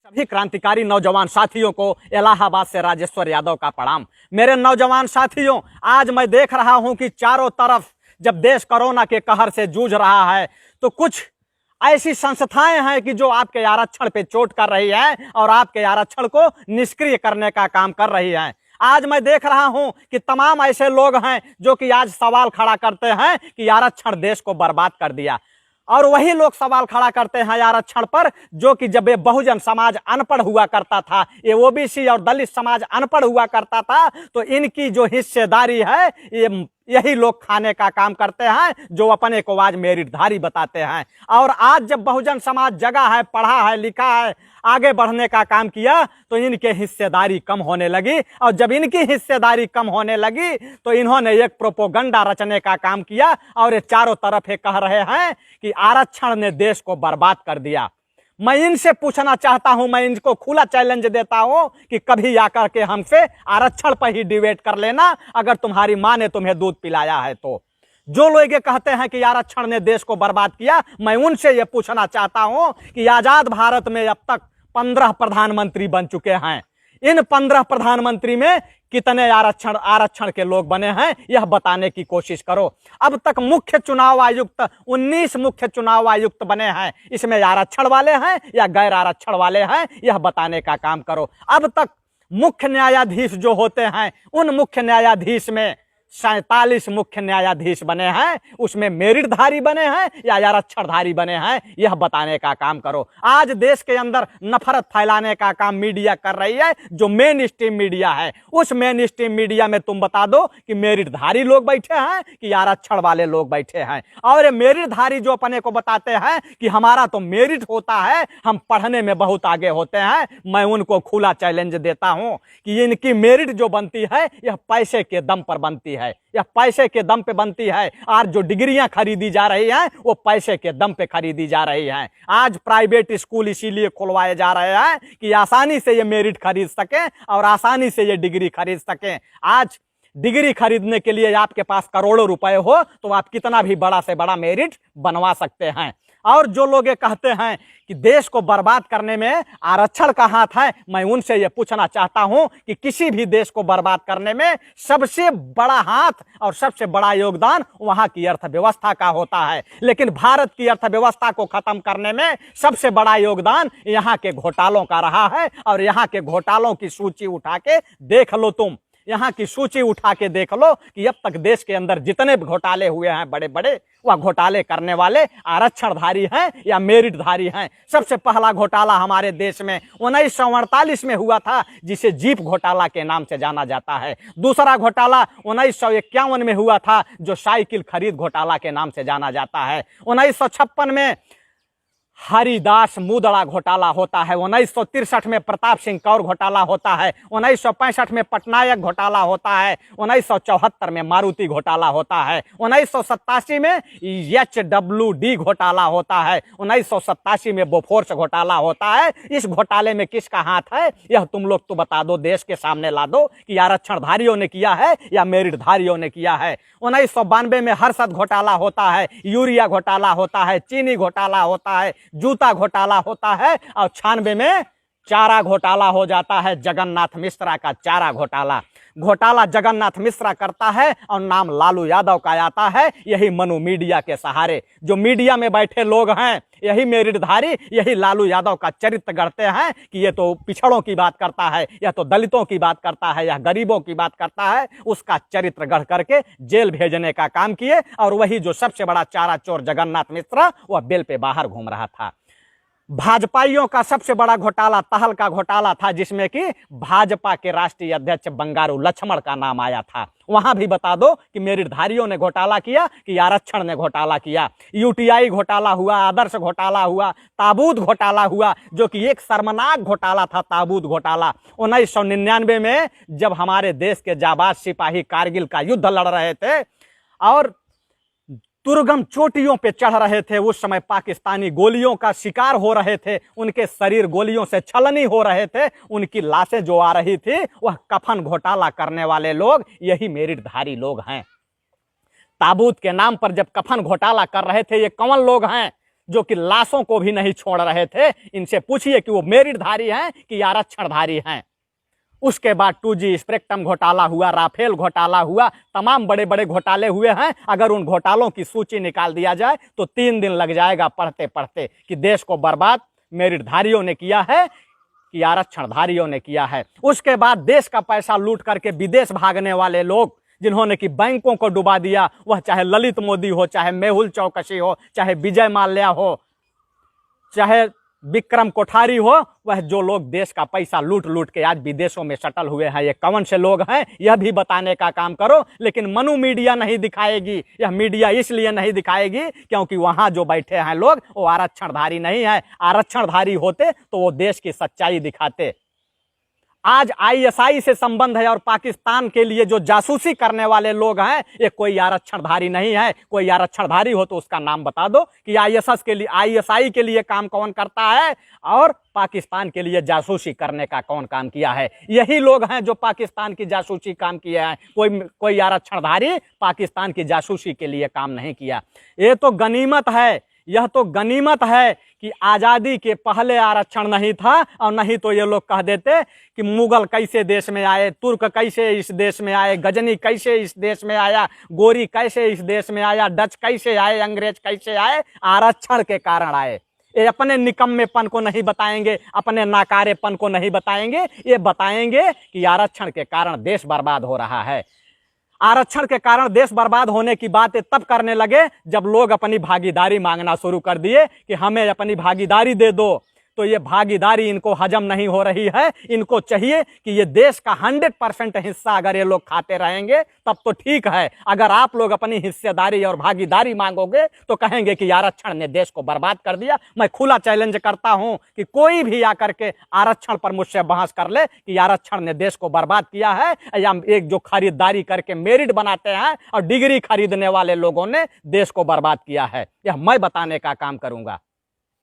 सभी क्रांतिकारी नौजवान साथियों को इलाहाबाद से राजेश्वर यादव का प्रणाम। मेरे नौजवान साथियों, आज मैं देख रहा हूं कि चारों तरफ जब देश कोरोना के कहर से जूझ रहा है तो कुछ ऐसी संस्थाएं हैं कि जो आपके आरक्षण पे चोट कर रही हैं और आपके आरक्षण को निष्क्रिय करने का काम कर रही हैं। आज मैं देख रहा हूं कि तमाम ऐसे लोग हैं जो कि आज सवाल खड़ा करते हैं कि आरक्षण देश को बर्बाद कर दिया, और वही लोग सवाल खड़ा करते हैं आरक्षण पर जो कि जब ये बहुजन समाज अनपढ़ हुआ करता था, ये ओबीसी और दलित समाज अनपढ़ हुआ करता था, तो इनकी जो हिस्सेदारी है यही लोग खाने का काम करते हैं जो अपने को आज मेरिटधारी बताते हैं। और आज जब बहुजन समाज जगा है, पढ़ा है, लिखा है, आगे बढ़ने का काम किया तो इनके हिस्सेदारी कम होने लगी, और जब इनकी हिस्सेदारी कम होने लगी तो इन्होंने एक प्रोपोगंडा रचने का काम किया और ये चारों तरफ ये कह रहे हैं कि आरक्षण ने देश को बर्बाद कर दिया। मैं इनसे पूछना चाहता हूं, मैं इनको खुला चैलेंज देता हूं कि कभी आकर के हमसे आरक्षण पर ही डिबेट कर लेना, अगर तुम्हारी मां ने तुम्हें दूध पिलाया है तो। जो लोग ये कहते हैं कि आरक्षण ने देश को बर्बाद किया, मैं उनसे ये पूछना चाहता हूं कि आजाद भारत में अब तक 15 प्रधानमंत्री बन चुके हैं। इन 15 प्रधानमंत्री में कितने आरक्षण के लोग बने हैं, यह बताने की कोशिश करो। अब तक मुख्य चुनाव आयुक्त 19 मुख्य चुनाव आयुक्त बने हैं, इसमें आरक्षण वाले हैं या गैर आरक्षण वाले हैं, यह बताने का काम करो। अब तक मुख्य न्यायाधीश जो होते हैं, उन मुख्य न्यायाधीश में 47 मुख्य न्यायाधीश बने हैं, उसमें मेरिटधारी बने हैं या आरक्षणधारी बने हैं, यह बताने का काम करो। आज देश के अंदर नफरत फैलाने का काम मीडिया कर रही है, जो मेन स्ट्रीम मीडिया है। उस मेन स्ट्रीम मीडिया में तुम बता दो कि मेरिटधारी लोग बैठे हैं कि आरक्षण वाले लोग बैठे हैं। और मेरिटधारी जो अपने को बताते हैं कि हमारा तो मेरिट होता है, हम पढ़ने में बहुत आगे होते हैं, मैं उनको खुला चैलेंज देता हूं कि इनकी मेरिट जो बनती है यह पैसे के दम पर बनती है, यह पैसे के दम पे बनती है। आज जो डिग्रियां खरीदी जा रही हैं वो पैसे के दम पे खरीदी जा रही हैं। आज प्राइवेट स्कूल इसीलिए खुलवाए जा रहे हैं कि आसानी से ये मेरिट खरीद सकें और आसानी से ये डिग्री खरीद सकें। आज डिग्री खरीदने के लिए आपके पास करोड़ों रुपए हो तो आप कितना भी बड़ा से बड़ा मेरिट बनवा सकते हैं। और जो लोग ये कहते हैं कि देश को बर्बाद करने में आरक्षण का हाथ है, मैं उनसे ये पूछना चाहता हूं कि किसी भी देश को बर्बाद करने में सबसे बड़ा हाथ और सबसे बड़ा योगदान वहां की अर्थव्यवस्था का होता है, लेकिन भारत की अर्थव्यवस्था को खत्म करने में सबसे बड़ा योगदान यहां के घोटालों का रहा है। और यहां के घोटालों की सूची उठा के देख लो, तुम यहां की सूची उठा के देख लो कि अब तक देश के अंदर जितने घोटाले हुए हैं बड़े बड़े, वह घोटाले करने वाले आरक्षणधारी हैं या मेरिटधारी हैं। सबसे पहला घोटाला हमारे देश में 1948 में हुआ था, जिसे जीप घोटाला के नाम से जाना जाता है। दूसरा घोटाला 1951 में हुआ था, जो साइकिल खरीद घोटाला के नाम से जाना जाता है। 1956 में हरिदास मुदड़ा घोटाला होता है। 1963 में प्रताप सिंह कौर घोटाला होता है। 1965 में पटनायक घोटाला होता है। 1974 में मारुति घोटाला होता है। 1987 में HWD घोटाला होता है। 1987 में बोफोर्स घोटाला होता है। इस घोटाले में किसका हाथ है, यह तुम लोग तो बता दो, देश के सामने ला दो कि आरक्षणधारियों ने किया है या मेरिटधारियों ने किया है। 1992 में हर्षद घोटाला होता है, यूरिया घोटाला होता है, चीनी घोटाला होता है, जूता घोटाला होता है, और 96 में चारा घोटाला हो जाता है, जगन्नाथ मिश्रा का चारा घोटाला जगन्नाथ मिश्रा करता है और नाम लालू यादव का आता है। यही मनु मीडिया के सहारे जो मीडिया में बैठे लोग हैं, यही मेरिटधारी, यही लालू यादव का चरित्र गढ़ते हैं कि ये तो पिछड़ों की बात करता है, यह तो दलितों की बात करता है, यह गरीबों की बात करता है। उसका चरित्र गढ़ करके जेल भेजने का काम किए, और वही जो सबसे बड़ा चारा चोर जगन्नाथ मिश्रा, वह बेल पे बाहर घूम रहा था। भाजपाइयों का सबसे बड़ा घोटाला तहल का घोटाला था, जिसमें कि भाजपा के राष्ट्रीय अध्यक्ष बंगारू लक्ष्मण का नाम आया था। वहां भी बता दो कि मेरिटधारियों ने घोटाला किया कि आरक्षण ने घोटाला किया। यूटीआई घोटाला हुआ, आदर्श घोटाला हुआ, ताबूत घोटाला हुआ, जो कि एक शर्मनाक घोटाला था ताबूत घोटाला। 1999 में जब हमारे देश के जाबाज सिपाही कारगिल का युद्ध लड़ रहे थे और दुर्गम चोटियों पे चढ़ रहे थे, उस समय पाकिस्तानी गोलियों का शिकार हो रहे थे, उनके शरीर गोलियों से छलनी हो रहे थे, उनकी लाशें जो आ रही थी, वह कफन घोटाला करने वाले लोग यही मेरिटधारी लोग हैं। ताबूत के नाम पर जब कफन घोटाला कर रहे थे, ये कौन लोग हैं? जो कि लाशों को भी नहीं छोड़ रहे थे, इनसे पूछिए कि वो मेरिटधारी हैं कि आरक्षणधारी हैं। उसके बाद 2G स्पेक्ट्रम घोटाला हुआ, राफेल घोटाला हुआ, तमाम बड़े बड़े घोटाले हुए हैं। अगर उन घोटालों की सूची निकाल दिया जाए तो 3 दिन लग जाएगा पढ़ते पढ़ते कि देश को बर्बाद मेरिटधारियों ने किया है कि आरक्षणधारियों ने किया है। उसके बाद देश का पैसा लूट करके विदेश भागने वाले लोग, जिन्होंने कि बैंकों को डुबा दिया, वह चाहे ललित मोदी हो, चाहे मेहुल चौकसी हो, चाहे विजय माल्या हो, चाहे विक्रम कोठारी हो, वह जो लोग देश का पैसा लूट लूट के आज विदेशों में सटल हुए हैं, ये कौन से लोग हैं, यह भी बताने का काम करो। लेकिन मनु मीडिया नहीं दिखाएगी। यह मीडिया इसलिए नहीं दिखाएगी क्योंकि वहां जो बैठे हैं लोग वो आरक्षणधारी नहीं है। आरक्षणधारी होते तो वो देश की सच्चाई दिखाते। आज ISI से संबंध है और पाकिस्तान के लिए जो जासूसी करने वाले लोग हैं, ये कोई आरक्षणधारी नहीं है। कोई आरक्षणधारी हो तो उसका नाम बता दो कि ISI के लिए काम कौन करता है और पाकिस्तान के लिए जासूसी करने का कौन काम किया है। यही लोग हैं जो पाकिस्तान की जासूसी काम किए हैं। कोई आरक्षणधारी पाकिस्तान की जासूसी के लिए काम नहीं किया। ये तो गनीमत है, यह तो गनीमत है कि आज़ादी के पहले आरक्षण नहीं था, और नहीं तो ये लोग कह देते कि मुगल कैसे देश में आए, तुर्क कैसे इस देश में आए, गजनी कैसे इस देश में आया, गोरी कैसे इस देश में आया, डच कैसे आए, अंग्रेज कैसे आए, आरक्षण के कारण आए। ये अपने निकम्मेपन को नहीं बताएंगे, अपने नाकारेपन को नहीं बताएंगे, ये बताएंगे कि आरक्षण के कारण देश बर्बाद हो रहा है। आरक्षण के कारण देश बर्बाद होने की बात तब करने लगे जब लोग अपनी भागीदारी मांगना शुरू कर दिए कि हमें अपनी भागीदारी दे दो। तो ये भागीदारी इनको हजम नहीं हो रही है। इनको चाहिए कि ये देश का 100% हिस्सा अगर ये लोग खाते रहेंगे तब तो ठीक है। अगर आप लोग अपनी हिस्सेदारी और भागीदारी मांगोगे तो कहेंगे कि आरक्षण ने देश को बर्बाद कर दिया। मैं खुला चैलेंज करता हूं कि कोई भी आकर के आरक्षण पर मुझसे बहस कर ले कि आरक्षण ने देश को बर्बाद किया है, या एक जो खरीदारी करके मेरिट बनाते हैं और डिग्री खरीदने वाले लोगों ने देश को बर्बाद किया है, यह मैं बताने का काम करूंगा।